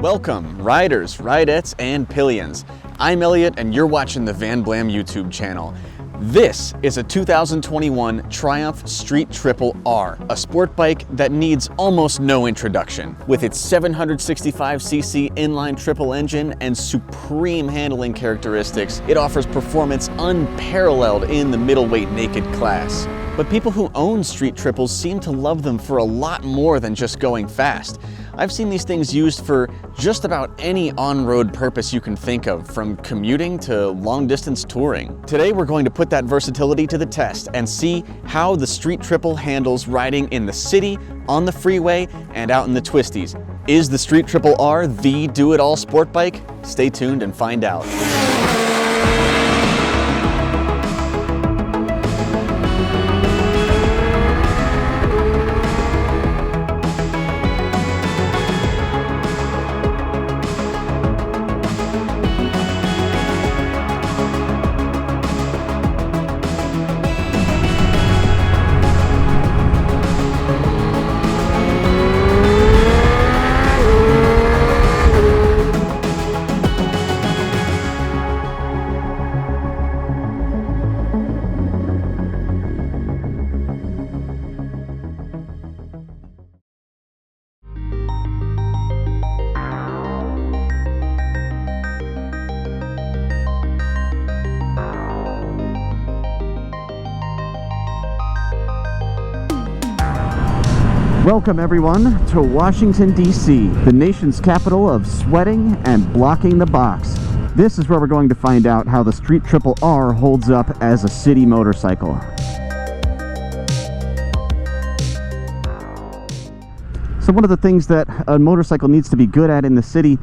Welcome, riders, ridettes, and pillions. I'm Elliot, and you're watching the Van Blam YouTube channel. This is a 2021 Triumph Street Triple R, a sport bike that needs almost no introduction. With its 765cc inline triple engine and supreme handling characteristics, it offers performance unparalleled in the middleweight naked class. But people who own street triples seem to love them for a lot more than just going fast. I've seen these things used for just about any on-road purpose you can think of, from commuting to long-distance touring. Today we're going to put that versatility to the test and see how the street triple handles riding in the city, on the freeway, and out in the twisties. Is the Street Triple R the do-it-all sport bike? Stay tuned and find out. Welcome everyone to Washington, D.C., the nation's capital of sweating and blocking the box. This is where we're going to find out how the Street Triple R holds up as a city motorcycle. So one of the things that a motorcycle needs to be good at in the city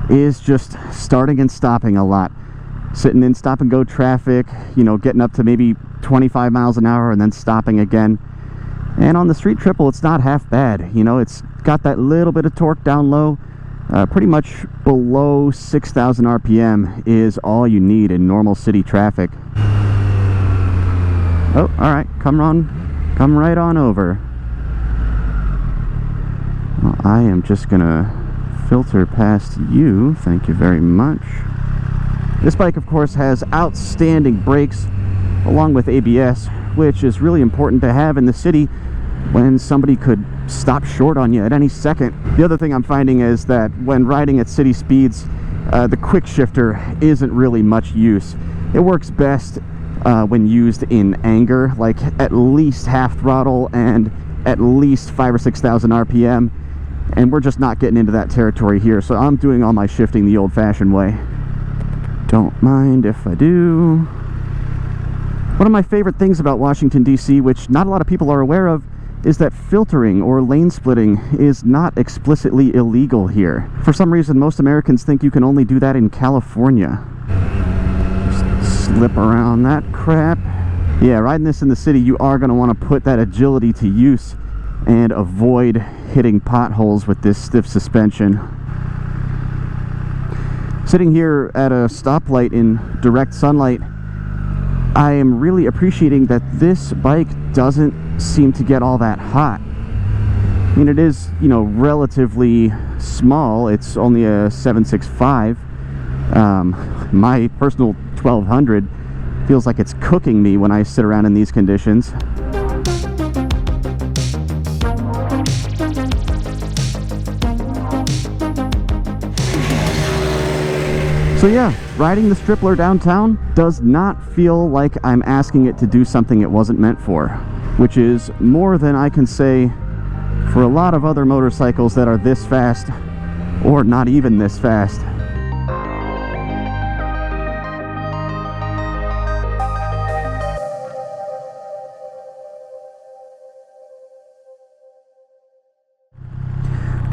is just starting and stopping a lot. Sitting in stop and go traffic, getting up to maybe 25 miles an hour and then stopping again. And on the Street Triple, it's not half bad. It's got that little bit of torque down low. Pretty much below 6,000 RPM is all you need in normal city traffic. Oh, all right, come right on over. Well, I am just gonna filter past you. Thank you very much. This bike, of course, has outstanding brakes along with ABS, which is really important to have in the city when somebody could stop short on you at any second. The other thing I'm finding is that when riding at city speeds, the quick shifter isn't really much use. It works best when used in anger, like at least half throttle and at least 5,000 or 6,000 RPM, and we're just not getting into that territory here, so I'm doing all my shifting the old-fashioned way. Don't mind if I do. One of my favorite things about Washington, D.C., which not a lot of people are aware of, is that filtering or lane splitting is not explicitly illegal here. For some reason, most Americans think you can only do that in California. Just slip around that crap. Yeah, riding this in the city, you are going to want to put that agility to use and avoid hitting potholes with this stiff suspension. Sitting here at a stoplight in direct sunlight, I am really appreciating that this bike doesn't seem to get all that hot. I mean, it is, relatively small. It's only a 765. My personal 1200 feels like it's cooking me when I sit around in these conditions. So yeah, riding the Stripler downtown does not feel like I'm asking it to do something it wasn't meant for, which is more than I can say for a lot of other motorcycles that are this fast, or not even this fast.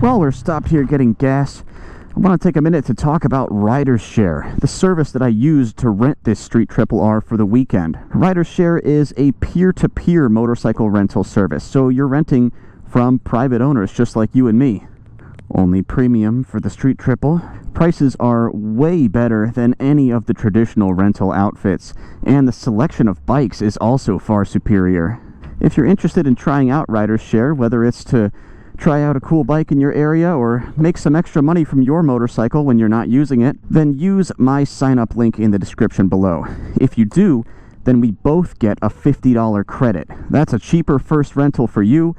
While we're stopped here getting gas, I want to take a minute to talk about Riders Share, the service that I used to rent this Street Triple R for the weekend. Riders Share is a peer-to-peer motorcycle rental service, so you're renting from private owners just like you and me. Only premium for the Street Triple. Prices are way better than any of the traditional rental outfits, and the selection of bikes is also far superior. If you're interested in trying out Riders Share, whether it's to try out a cool bike in your area, or make some extra money from your motorcycle when you're not using it, then use my sign-up link in the description below. If you do, then we both get a $50 credit. That's a cheaper first rental for you,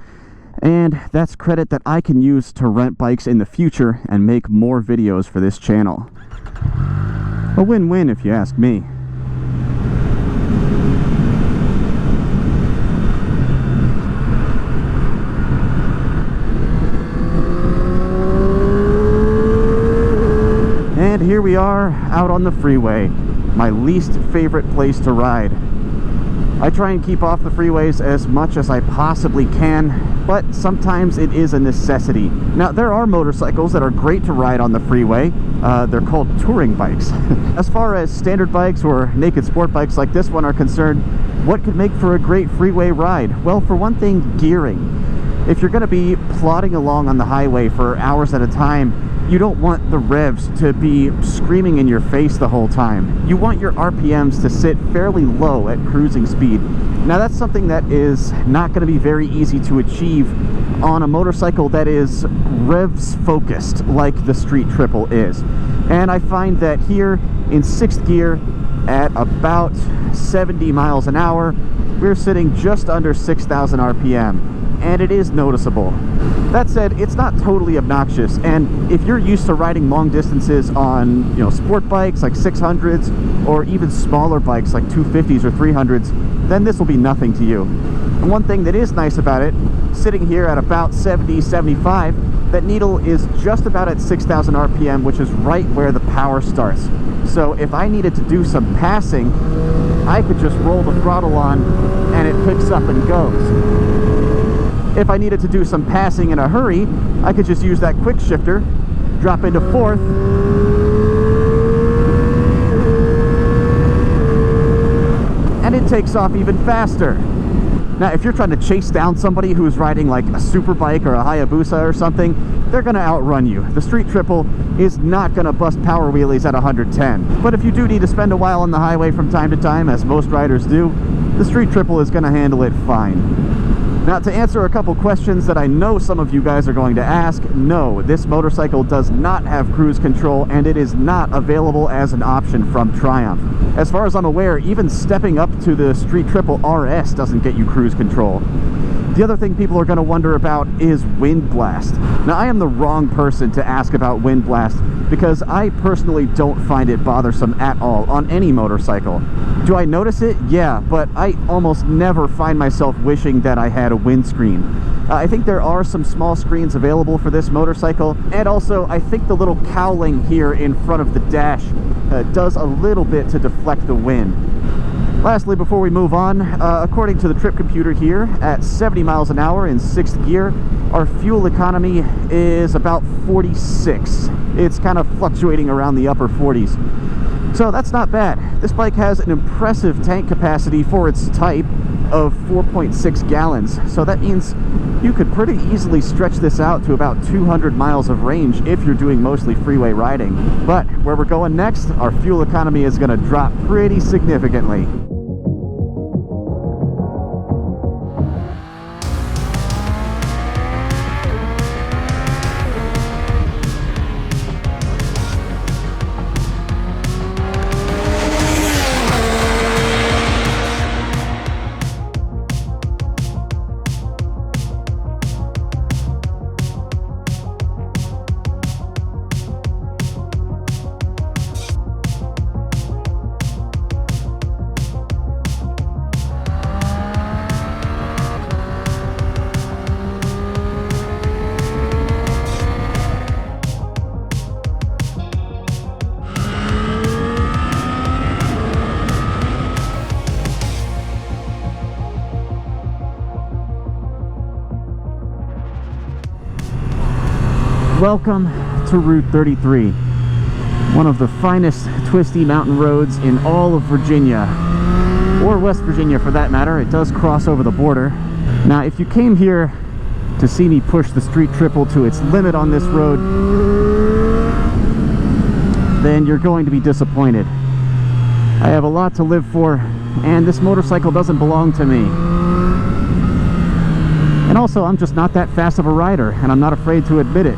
and that's credit that I can use to rent bikes in the future and make more videos for this channel. A win-win if you ask me. And here we are out on the freeway, my least favorite place to ride. I try and keep off the freeways as much as I possibly can, but sometimes it is a necessity. Now, there are motorcycles that are great to ride on the freeway. They're called touring bikes. As far as standard bikes or naked sport bikes like this one are concerned, what could make for a great freeway ride? Well, for one thing, gearing. If you're going to be plodding along on the highway for hours at a time, you don't want the revs to be screaming in your face the whole time. You want your RPMs to sit fairly low at cruising speed. Now, that's something that is not going to be very easy to achieve on a motorcycle that is revs focused like the Street Triple is. And I find that here in 6th gear at about 70 miles an hour, we're sitting just under 6,000 RPM. And it is noticeable. That said, it's not totally obnoxious, and if you're used to riding long distances on, sport bikes like 600s, or even smaller bikes like 250s or 300s, then this will be nothing to you. And one thing that is nice about it, sitting here at about 70, 75, that needle is just about at 6,000 RPM, which is right where the power starts. So if I needed to do some passing, I could just roll the throttle on and it picks up and goes. If I needed to do some passing in a hurry, I could just use that quick shifter, drop into 4th, and it takes off even faster. Now, if you're trying to chase down somebody who's riding like a super bike or a Hayabusa or something, they're going to outrun you. The Street Triple is not going to bust power wheelies at 110. But if you do need to spend a while on the highway from time to time, as most riders do, the Street Triple is going to handle it fine. Now, to answer a couple questions that I know some of you guys are going to ask, no, this motorcycle does not have cruise control, and it is not available as an option from Triumph. As far as I'm aware, even stepping up to the Street Triple RS doesn't get you cruise control. The other thing people are going to wonder about is wind blast. Now, I am the wrong person to ask about wind blast because I personally don't find it bothersome at all on any motorcycle. Do I notice it? Yeah, but I almost never find myself wishing that I had a windscreen. I think there are some small screens available for this motorcycle, and also I think the little cowling here in front of the dash does a little bit to deflect the wind. Lastly, before we move on, according to the trip computer here, at 70 miles an hour in 6th gear, our fuel economy is about 46. It's kind of fluctuating around the upper 40s. So that's not bad. This bike has an impressive tank capacity for its type of 4.6 gallons. So that means you could pretty easily stretch this out to about 200 miles of range if you're doing mostly freeway riding. But where we're going next, our fuel economy is going to drop pretty significantly. Welcome to Route 33, one of the finest twisty mountain roads in all of Virginia, or West Virginia for that matter. It does cross over the border. Now, if you came here to see me push the Street Triple to its limit on this road, then you're going to be disappointed. I have a lot to live for, and this motorcycle doesn't belong to me. And also, I'm just not that fast of a rider, and I'm not afraid to admit it.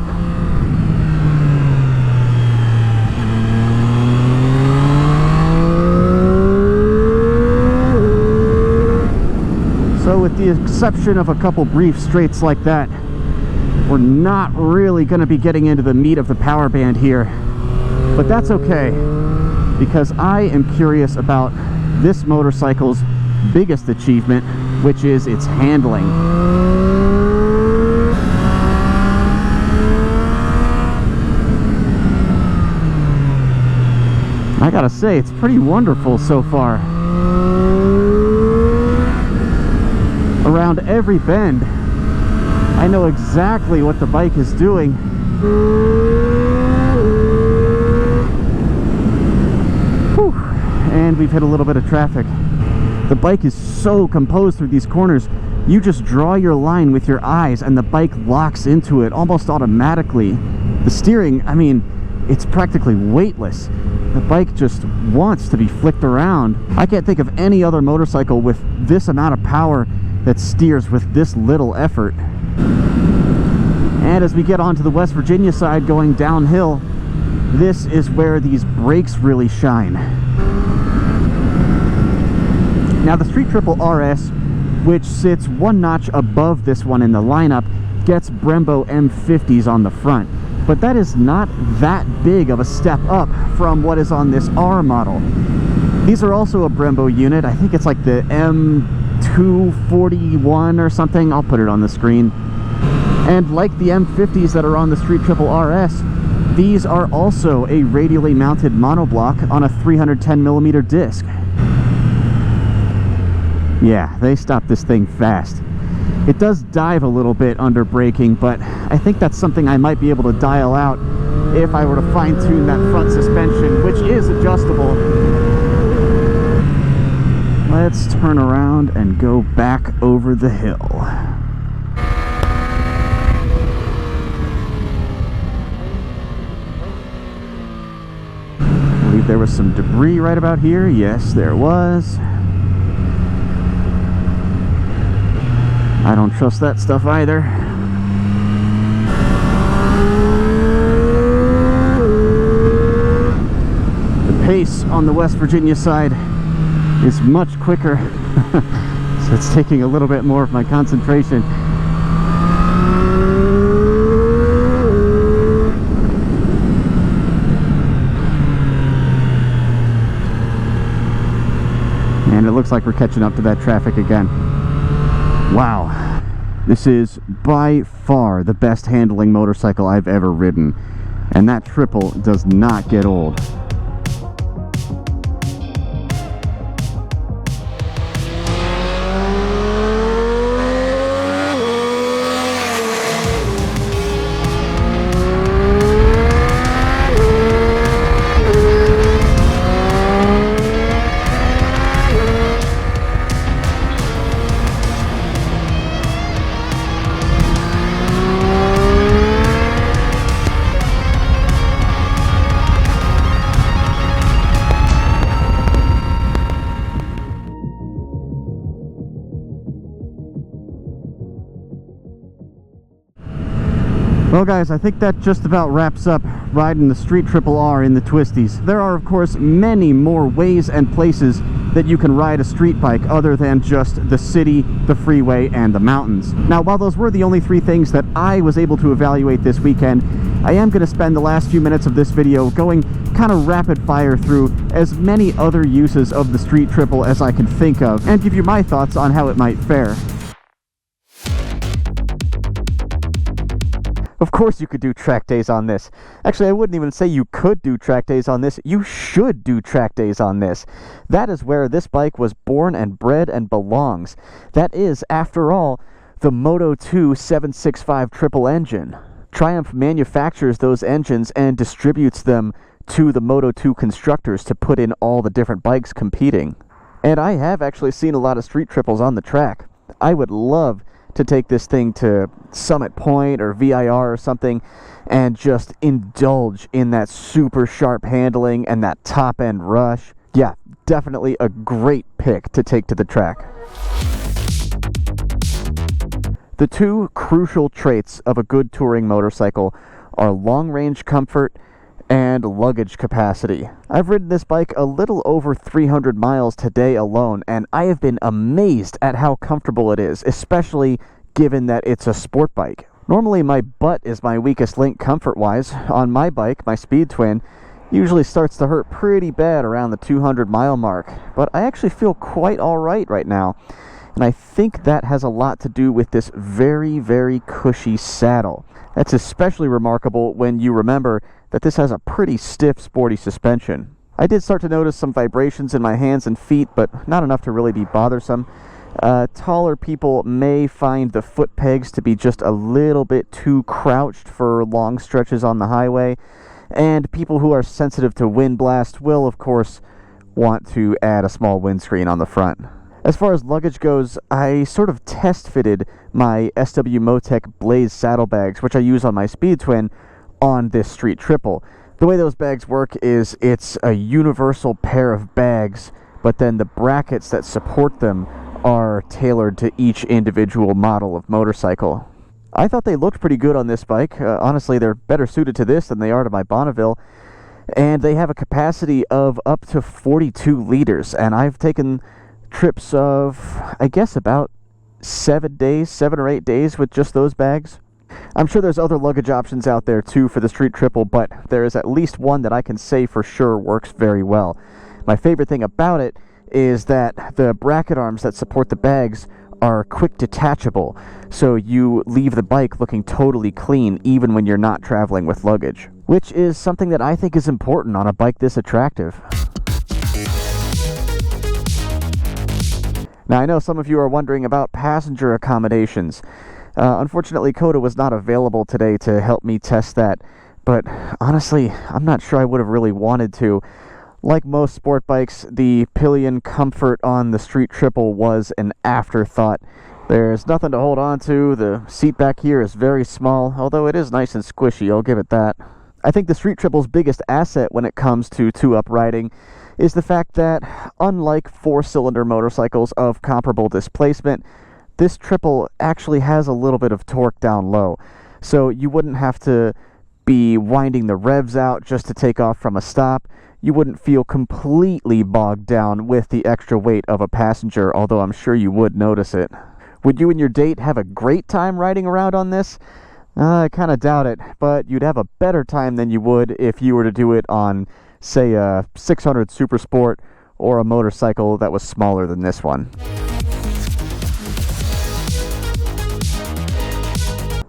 So with the exception of a couple brief straights like that, we're not really going to be getting into the meat of the power band here. But that's okay, because I am curious about this motorcycle's biggest achievement, which is its handling. I gotta say, it's pretty wonderful so far. Around every bend, I know exactly what the bike is doing. Whew. And we've hit a little bit of traffic. The bike is so composed through these corners. You just draw your line with your eyes and the bike locks into it almost automatically. The steering, I mean, it's practically weightless. The bike just wants to be flicked around. I can't think of any other motorcycle with this amount of power that steers with this little effort. And as we get onto the West Virginia side going downhill, this is where these brakes really shine. Now the Street Triple RS, which sits one notch above this one in the lineup, gets Brembo M50s on the front. But that is not that big of a step up from what is on this R model. These are also a Brembo unit. I think it's like the M241 or something. I'll put it on the screen. And like the M50s that are on the Street Triple RS, these are also a radially mounted monoblock on a 310mm disc. Yeah, they stopped this thing fast. It does dive a little bit under braking, but I think that's something I might be able to dial out if I were to fine-tune that front suspension, which is adjustable. Let's turn around and go back over the hill. I believe there was some debris right about here. Yes, there was. I don't trust that stuff either. The pace on the West Virginia side is much quicker, so it's taking a little bit more of my concentration. And it looks like we're catching up to that traffic again. Wow, this is by far the best handling motorcycle I've ever ridden, and that triple does not get old. Well guys, I think that just about wraps up riding the Street Triple R in the twisties. There are of course many more ways and places that you can ride a street bike other than just the city, the freeway, and the mountains. Now while those were the only three things that I was able to evaluate this weekend, I am going to spend the last few minutes of this video going kind of rapid fire through as many other uses of the Street Triple as I can think of and give you my thoughts on how it might fare. Of course you could do track days on this. Actually, I wouldn't even say you could do track days on this. You should do track days on this. That is where this bike was born and bred and belongs. That is, after all, the Moto 2 765 triple engine. Triumph manufactures those engines and distributes them to the Moto 2 constructors to put in all the different bikes competing. And I have actually seen a lot of street triples on the track. I would love to take this thing to Summit Point or VIR or something and just indulge in that super sharp handling and that top end rush. Yeah, definitely a great pick to take to the track. The two crucial traits of a good touring motorcycle are long-range comfort and luggage capacity. I've ridden this bike a little over 300 miles today alone, and I have been amazed at how comfortable it is, especially given that it's a sport bike. Normally my butt is my weakest link comfort-wise. On my bike, my Speed Twin, usually starts to hurt pretty bad around the 200-mile mark, but I actually feel quite alright right now. And I think that has a lot to do with this very, very cushy saddle. That's especially remarkable when you remember that this has a pretty stiff, sporty suspension. I did start to notice some vibrations in my hands and feet, but not enough to really be bothersome. Taller people may find the foot pegs to be just a little bit too crouched for long stretches on the highway, and people who are sensitive to wind blast will, of course, want to add a small windscreen on the front. As far as luggage goes, I sort of test-fitted my SW Motec Blaze saddlebags, which I use on my Speed Twin, on this Street Triple. The way those bags work is it's a universal pair of bags, but then the brackets that support them are tailored to each individual model of motorcycle. I thought they looked pretty good on this bike. Honestly, they're better suited to this than they are to my Bonneville, and they have a capacity of up to 42 liters, and I've taken trips of, I guess, about 7 or 8 days with just those bags. I'm sure there's other luggage options out there too for the Street Triple, but there is at least one that I can say for sure works very well. My favorite thing about it is that the bracket arms that support the bags are quick detachable, so you leave the bike looking totally clean even when you're not traveling with luggage, which is something that I think is important on a bike this attractive. Now, I know some of you are wondering about passenger accommodations. Unfortunately, Coda was not available today to help me test that, but honestly, I'm not sure I would have really wanted to. Like most sport bikes, the pillion comfort on the Street Triple was an afterthought. There's nothing to hold on to. The seat back here is very small, although it is nice and squishy, I'll give it that. I think the Street Triple's biggest asset when it comes to two-up riding is the fact that, unlike four-cylinder motorcycles of comparable displacement, this triple actually has a little bit of torque down low, so you wouldn't have to be winding the revs out just to take off from a stop. You wouldn't feel completely bogged down with the extra weight of a passenger, although I'm sure you would notice it. Would you and your date have a great time riding around on this? I kind of doubt it, but you'd have a better time than you would if you were to do it on, say, a 600 Super Sport or a motorcycle that was smaller than this one.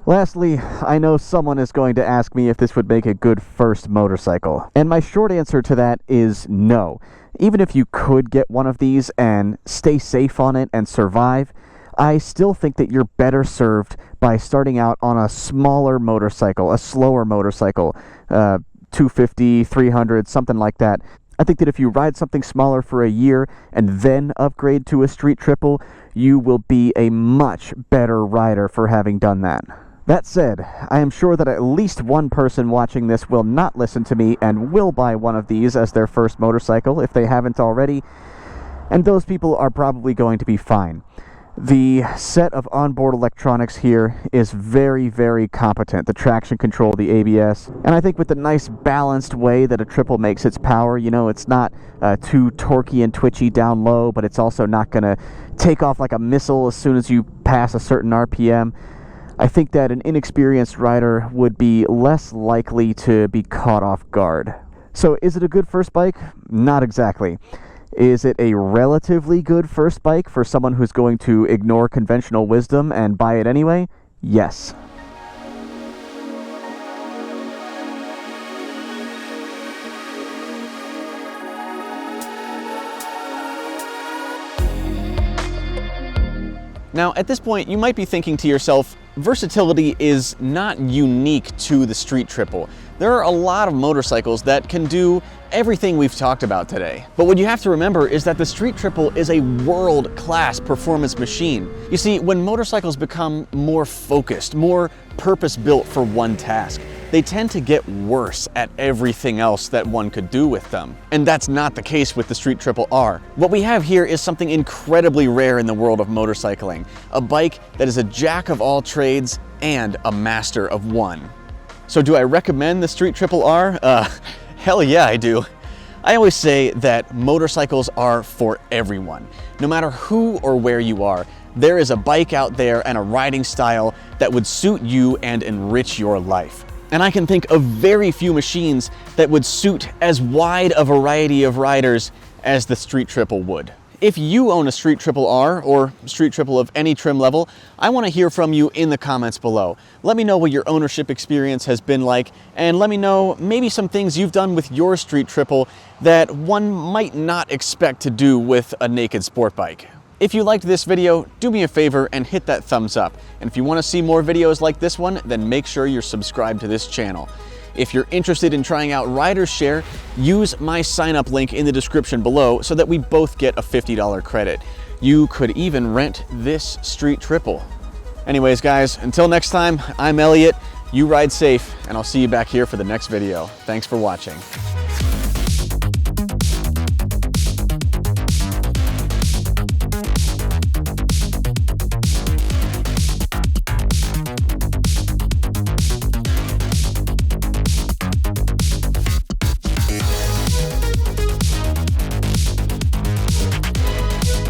Lastly, I know someone is going to ask me if this would make a good first motorcycle, and my short answer to that is no. Even if you could get one of these and stay safe on it and survive, I still think that you're better served by starting out on a smaller motorcycle, a slower motorcycle, 250, 300, something like that. I think that if you ride something smaller for a year and then upgrade to a Street Triple, you will be a much better rider for having done that. That said, I am sure that at least one person watching this will not listen to me and will buy one of these as their first motorcycle if they haven't already, and those people are probably going to be fine. The set of onboard electronics here is very, very competent. The traction control, the ABS, and I think with the nice balanced way that a triple makes its power, you know, it's not too torquey and twitchy down low, but it's also not going to take off like a missile as soon as you pass a certain RPM. I think that an inexperienced rider would be less likely to be caught off guard. So is it a good first bike? Not exactly. Is it a relatively good first bike for someone who's going to ignore conventional wisdom and buy it anyway? Yes. Now, at this point, you might be thinking to yourself, versatility is not unique to the Street Triple. There are a lot of motorcycles that can do everything we've talked about today. But what you have to remember is that the Street Triple is a world-class performance machine. You see, when motorcycles become more focused, more purpose-built for one task, they tend to get worse at everything else that one could do with them. And that's not the case with the Street Triple R. What we have here is something incredibly rare in the world of motorcycling, a bike that is a jack of all trades and a master of one. So do I recommend the Street Triple R? Hell yeah, I do. I always say that motorcycles are for everyone. No matter who or where you are, there is a bike out there and a riding style that would suit you and enrich your life. And I can think of very few machines that would suit as wide a variety of riders as the Street Triple would. If you own a Street Triple R or Street Triple of any trim level, I want to hear from you in the comments below. Let me know what your ownership experience has been like, and let me know maybe some things you've done with your Street Triple that one might not expect to do with a naked sport bike. If you liked this video, do me a favor and hit that thumbs up. And if you want to see more videos like this one, then make sure you're subscribed to this channel. If you're interested in trying out Riders Share, use my sign-up link in the description below so that we both get a $50 credit. You could even rent this Street Triple. Anyways, guys, until next time, I'm Elliot. You ride safe, and I'll see you back here for the next video. Thanks for watching.